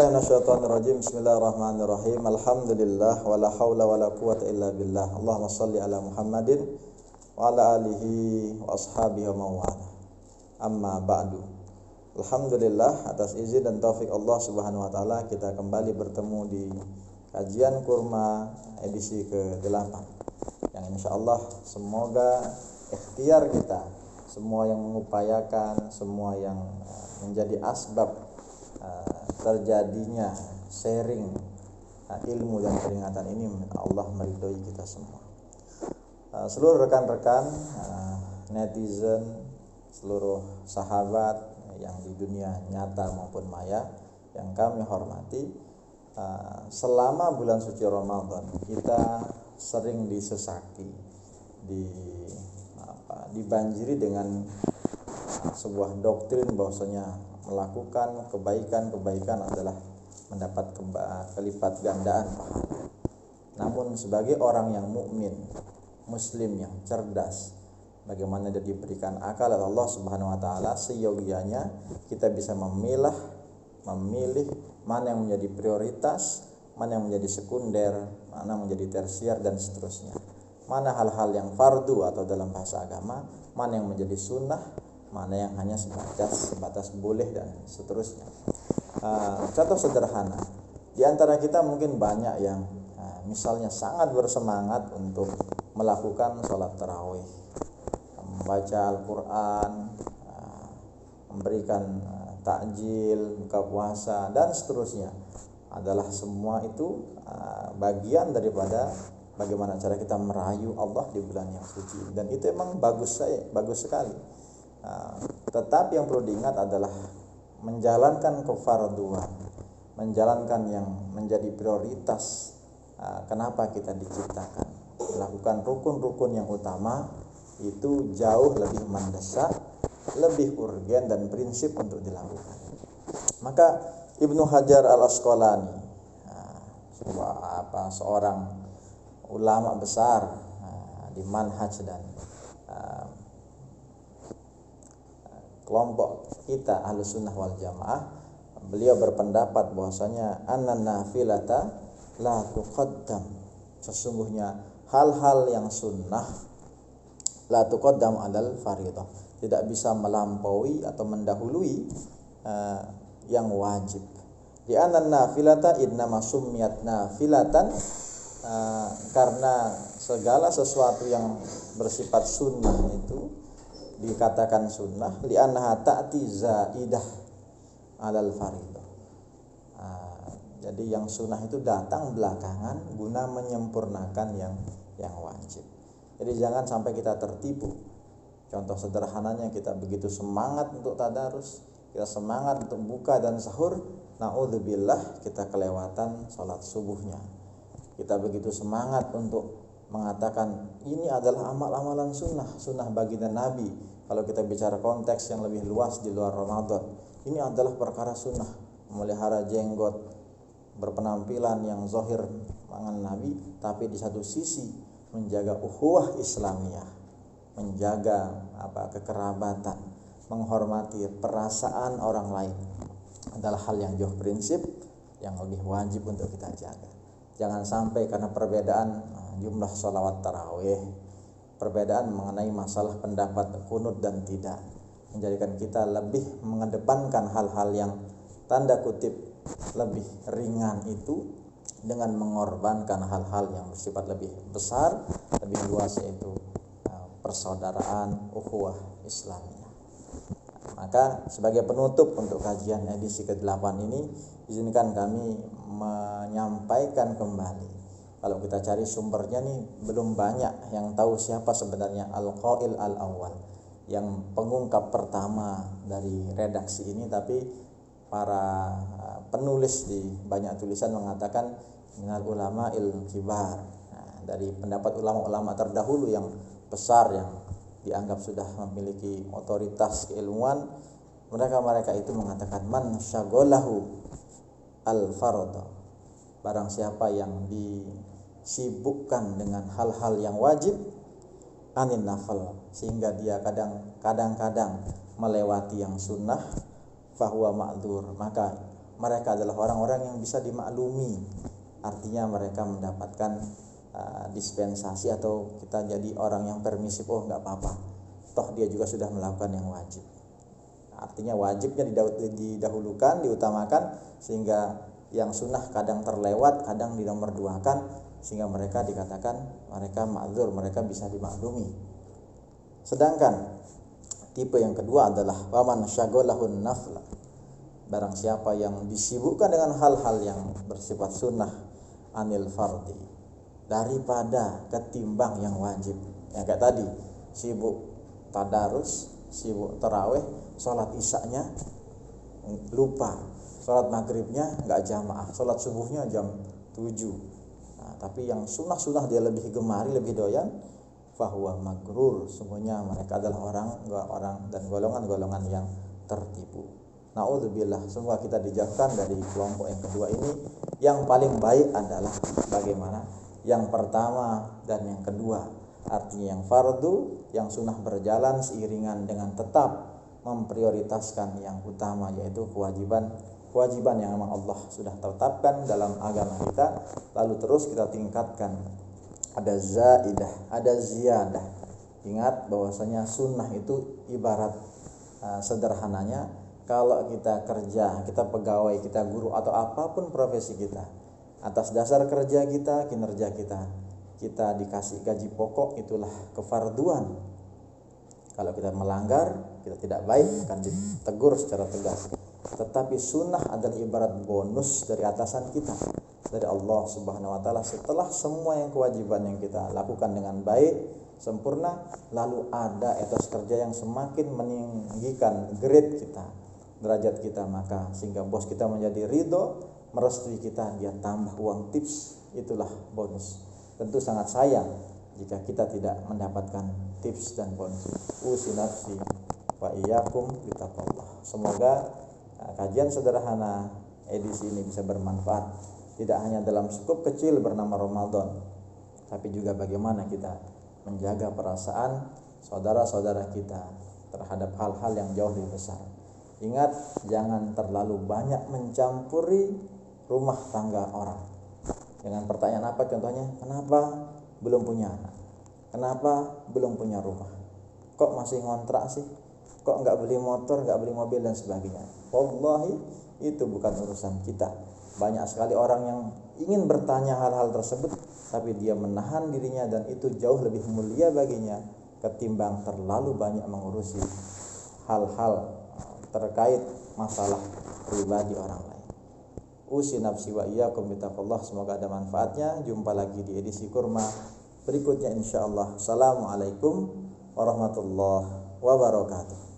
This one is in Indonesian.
A'udzubillahi minasyaitonirrajim. Bismillahirrahmanirrahim. Alhamdulillah wala haula wala quwwata illa billah. Allahumma shalli ala Muhammadin wa ala alihi wa ashabihi wa mawala. Amma ba'du. Alhamdulillah, atas izin dan taufik Allah Subhanahu wa taala kita kembali bertemu di kajian kurma edisi ke-8. Yang insyaallah semoga ikhtiar kita, semua yang mengupayakan, semua yang menjadi asbab terjadinya sharing ilmu dan peringatan ini, Allah meridhoi kita semua. Seluruh rekan-rekan netizen, seluruh sahabat yang di dunia nyata maupun maya yang kami hormati, selama bulan suci Ramadan kita sering disesaki, dibanjiri dengan sebuah doktrin bahwasanya melakukan kebaikan adalah mendapat kelipat gandaan pahala. Namun sebagai orang yang mukmin, muslim yang cerdas, bagaimana dia diberikan akal oleh Allah Subhanahu wa taala, seyogianya kita bisa memilih mana yang menjadi prioritas, mana yang menjadi sekunder, mana yang menjadi tersier dan seterusnya. Mana hal-hal yang fardu atau dalam bahasa agama, mana yang menjadi sunnah, mana yang hanya sebatas boleh dan seterusnya. Contoh sederhana, di antara kita mungkin banyak yang misalnya sangat bersemangat untuk melakukan sholat tarawih, membaca Al-Quran, memberikan takjil, buka puasa dan seterusnya. Adalah semua itu bagian daripada bagaimana cara kita merayu Allah di bulan yang suci, dan itu emang bagus sekali. Tetapi yang perlu diingat adalah menjalankan kefarduan, menjalankan yang menjadi prioritas. Kenapa kita diciptakan? Melakukan rukun-rukun yang utama itu jauh lebih mendesak, lebih urgen dan prinsip untuk dilakukan. Maka Ibnu Hajar Al-Asqalani, seorang ulama besar di manhaj dan kelompok kita Ahlus Sunnah wal Jamaah, beliau berpendapat bahwasanya annan nafilata la tuqaddam, sesungguhnya hal-hal yang sunnah la tuqaddam alal fardhah, tidak bisa melampaui atau mendahului yang wajib. Di annan nafilata innama summiyat nafilatan, karena segala sesuatu yang bersifat sunnah itu dikatakan sunnah li'annaha ta'ti zaidah alal fardhah. Jadi yang sunnah itu datang belakangan guna menyempurnakan yang wajib. Jadi jangan sampai kita tertipu. Contoh sederhananya, kita begitu semangat untuk tadarus, kita semangat untuk buka dan sahur, naudzubillah kita kelewatan salat subuhnya. Kita begitu semangat untuk mengatakan ini adalah amal-amalan sunnah baginda Nabi. Kalau kita bicara konteks yang lebih luas di luar Ramadan, ini adalah perkara sunnah, memelihara jenggot, berpenampilan yang zahir mangan Nabi, tapi di satu sisi menjaga ukhuwah Islamiyah, menjaga kekerabatan, menghormati perasaan orang lain adalah hal yang jauh prinsip yang lebih wajib untuk kita jaga. Jangan sampai karena perbedaan jumlah sholawat tarawih, perbedaan mengenai masalah pendapat kunut dan tidak, menjadikan kita lebih mengedepankan hal-hal yang tanda kutip lebih ringan itu dengan mengorbankan hal-hal yang bersifat lebih besar, lebih luas, yaitu persaudaraan, ukhuwah Islamiyah. Maka sebagai penutup untuk kajian edisi ke-8 ini, izinkan kami menyampaikan kembali. Kalau kita cari sumbernya nih, belum banyak yang tahu siapa sebenarnya Al-Qail Al-Awwal, yang pengungkap pertama dari redaksi ini, tapi para penulis di banyak tulisan mengatakan minal ulama il-kibar, dari pendapat ulama-ulama terdahulu yang besar, yang dianggap sudah memiliki otoritas keilmuan. Mereka itu mengatakan man syaghalahu al-fardha, barang siapa yang disibukkan dengan hal-hal yang wajib, anin nafal, sehingga dia kadang-kadang melewati yang sunnah, fahuwa ma'dzur, maka mereka adalah orang-orang yang bisa dimaklumi. Artinya mereka mendapatkan dispensasi atau kita jadi orang yang permisif, oh nggak apa-apa, toh dia juga sudah melakukan yang wajib. Artinya wajibnya didahulukan, diutamakan, sehingga yang sunnah kadang terlewat, kadang dinomorduakan, sehingga mereka dikatakan mereka ma'dzur, mereka bisa dimaklumi. Sedangkan tipe yang kedua adalah waman syagolahun nafla, barang siapa yang disibukkan dengan hal-hal yang bersifat sunnah anil fardi, daripada ketimbang yang wajib. Yang kayak tadi, sibuk tadarus, sibuk tarawih, sholat isya-nya lupa, sholat maghribnya nggak jamaah, sholat subuhnya jam 7. Tapi yang sunnah-sunnah dia lebih gemari, lebih doyan, fahuwa magrur, semuanya mereka adalah orang dan golongan-golongan yang tertipu. Na'udzubillah, semoga kita dijauhkan dari kelompok yang kedua ini. Yang paling baik adalah bagaimana yang pertama dan yang kedua, artinya yang fardu, yang sunnah berjalan seiringan dengan tetap memprioritaskan yang utama, yaitu kewajiban yang memang Allah sudah tetapkan dalam agama kita, lalu terus kita tingkatkan. Ada zaidah, ada ziyadah. Ingat bahwasanya sunnah itu ibarat sederhananya, kalau kita kerja, kita pegawai, kita guru atau apapun profesi kita, atas dasar kerja kita, kinerja kita dikasih gaji pokok, itulah kefarduan. Kalau kita melanggar, kita tidak baik, akan ditegur secara tegas. Tetapi sunnah adalah ibarat bonus dari atasan kita, dari Allah Subhanahu wa taala. Setelah semua yang kewajiban yang kita lakukan dengan baik, sempurna, lalu ada etos kerja yang semakin meninggikan grade kita, derajat kita, maka sehingga bos kita menjadi ridho, merestui kita, dia tambah uang tips, itulah bonus. Tentu sangat sayang jika kita tidak mendapatkan tips dan bonus. Usinafsi wa iyyakum bitaqwallah. Semoga kajian sederhana edisi ini bisa bermanfaat, tidak hanya dalam skup kecil bernama Ramadan, tapi juga bagaimana kita menjaga perasaan saudara-saudara kita terhadap hal-hal yang jauh lebih besar. Ingat, jangan terlalu banyak mencampuri rumah tangga orang. Dengan pertanyaan apa contohnya? Kenapa belum punya anak? Kenapa belum punya rumah? Kok masih ngontrak sih? Kok nggak beli motor, nggak beli mobil dan sebagainya? Wallahi, itu bukan urusan kita. Banyak sekali orang yang ingin bertanya hal-hal tersebut, tapi dia menahan dirinya, dan itu jauh lebih mulia baginya ketimbang terlalu banyak mengurusi hal-hal terkait masalah pribadi orang lain. Usi nafsi wa iyyakum bitaqwallah. Semoga ada manfaatnya. Jumpa lagi di edisi kurma berikutnya insyaallah. Assalamualaikum warahmatullahi wabarakatuh.